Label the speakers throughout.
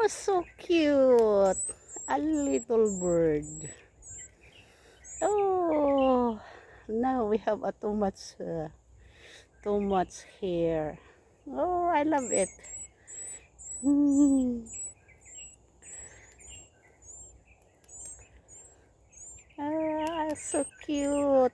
Speaker 1: so cute. A little bird. Oh, now we have a too much hair. Oh, I love it. Hmm. Ah, so cute.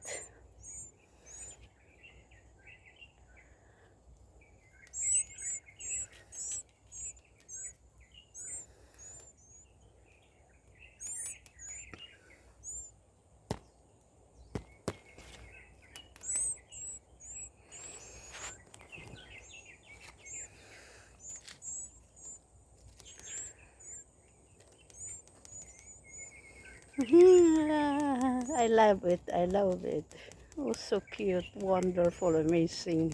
Speaker 1: I love it. I love it. Oh, so cute, wonderful, amazing.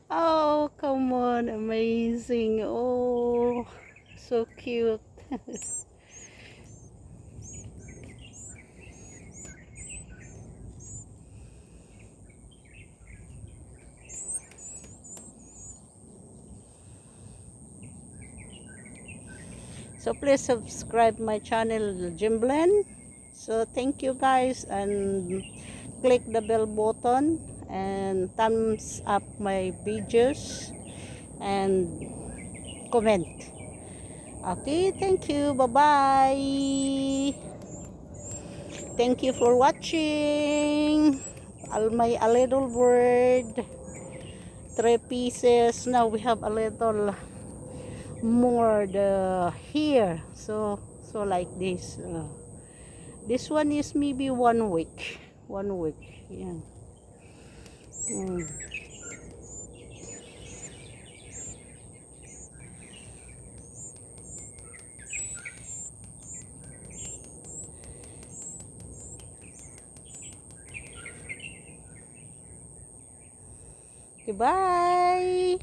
Speaker 1: Oh, come on, amazing. Oh, so cute. So please subscribe my channel, Jimblen. So thank you guys, and click the bell button and thumbs up my videos and comment. Okay, thank you. Bye-bye. Thank you for watching. A little bird, 3 pieces. Now we have a little more the here. So like this. This one is maybe 1 week. 1 week. Yeah. Mm. Goodbye.